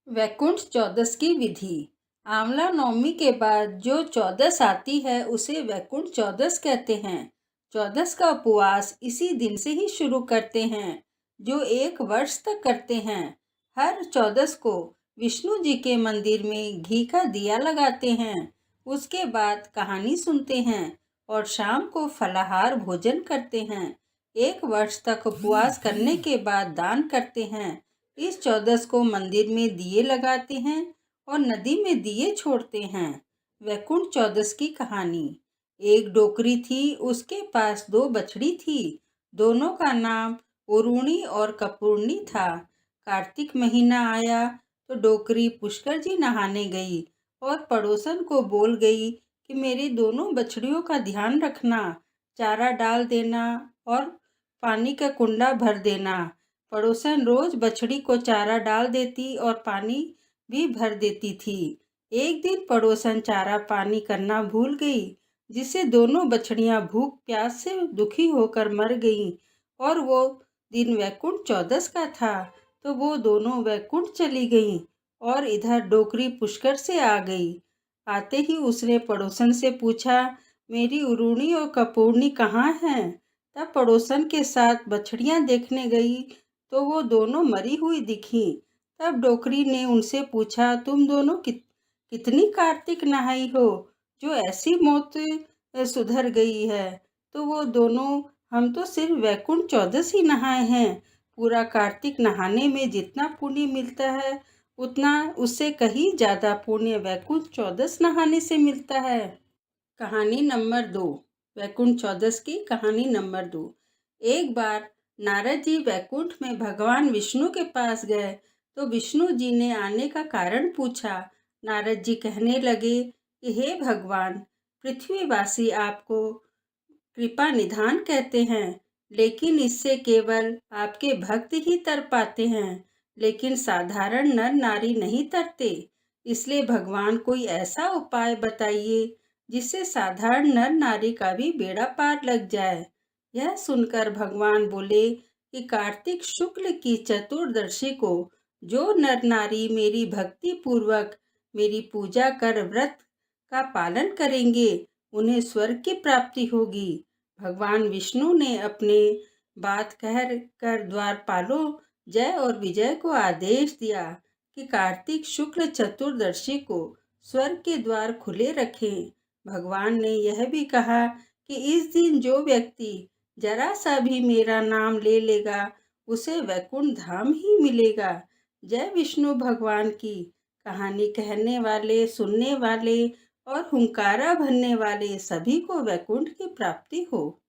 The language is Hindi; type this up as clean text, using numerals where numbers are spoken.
वैकुंठ चौदस की विधि। आंवला नवमी के बाद जो चौदस आती है उसे वैकुंठ चौदस कहते हैं। चौदस का उपवास इसी दिन से ही शुरू करते हैं, जो 1 वर्ष तक करते हैं। हर चौदस को विष्णु जी के मंदिर में घी का दिया लगाते हैं। उसके बाद कहानी सुनते हैं और शाम को फलाहार भोजन करते हैं। 1 वर्ष तक उपवास करने के बाद दान करते हैं। इस चौदस को मंदिर में दिए लगाते हैं और नदी में दिए छोड़ते हैं। वैकुंठ चौदस की कहानी। एक डोकरी थी, उसके पास 2 बछड़ी थी। दोनों का नाम उरूणी और कपूर्णी था। कार्तिक महीना आया तो डोकरी पुष्कर जी नहाने गई और पड़ोसन को बोल गई कि मेरी दोनों बछड़ियों का ध्यान रखना, चारा डाल देना और पानी का कुंडा भर देना। पड़ोसन रोज बछड़ी को चारा डाल देती और पानी भी भर देती थी। एक दिन पड़ोसन चारा पानी करना भूल गई, जिससे दोनों बछड़ियां भूख प्यास से दुखी होकर मर गईं। और वो दिन वैकुंठ चौदस का था, तो वो दोनों वैकुंठ चली गईं और इधर डोकरी पुष्कर से आ गई। आते ही उसने पड़ोसन से पूछा, मेरी उरूणी और कपूर्णी कहाँ हैं? तब पड़ोसन के साथ बछड़ियां देखने गई तो वो दोनों मरी हुई दिखी। तब डोकरी ने उनसे पूछा, तुम दोनों कितनी कार्तिक नहाई हो जो ऐसी मौत सुधर गई है? तो वो दोनों, हम तो सिर्फ वैकुंठ चौदस ही नहाए हैं। पूरा कार्तिक नहाने में जितना पुण्य मिलता है, उतना उससे कहीं ज्यादा पुण्य वैकुंठ चौदस नहाने से मिलता है। कहानी नंबर 2। वैकुंठ चौदस की कहानी नंबर 2। एक बार नारद जी वैकुंठ में भगवान विष्णु के पास गए तो विष्णु जी ने आने का कारण पूछा। नारद जी कहने लगे कि हे भगवान, पृथ्वीवासी आपको कृपा निधान कहते हैं, लेकिन इससे केवल आपके भक्त ही तर पाते हैं, लेकिन साधारण नर नारी नहीं तरते। इसलिए भगवान कोई ऐसा उपाय बताइए जिससे साधारण नर नारी का भी बेड़ा पार लग जाए। यह सुनकर भगवान बोले कि कार्तिक शुक्ल की चतुर्दशी को जो नर नारी मेरी भक्ति पूर्वक मेरी पूजा कर व्रत का पालन करेंगे, उन्हें स्वर्ग की प्राप्ति होगी। भगवान विष्णु ने अपने बात कह कर द्वारपालों जय और विजय को आदेश दिया कि कार्तिक शुक्ल चतुर्दशी को स्वर्ग के द्वार खुले रखें। भगवान ने यह भी कहा कि इस दिन जो व्यक्ति जरा सा भी मेरा नाम ले लेगा, उसे वैकुंठ धाम ही मिलेगा। जय विष्णु भगवान की। कहानी कहने वाले, सुनने वाले और हुंकारा भरने वाले सभी को वैकुंठ की प्राप्ति हो।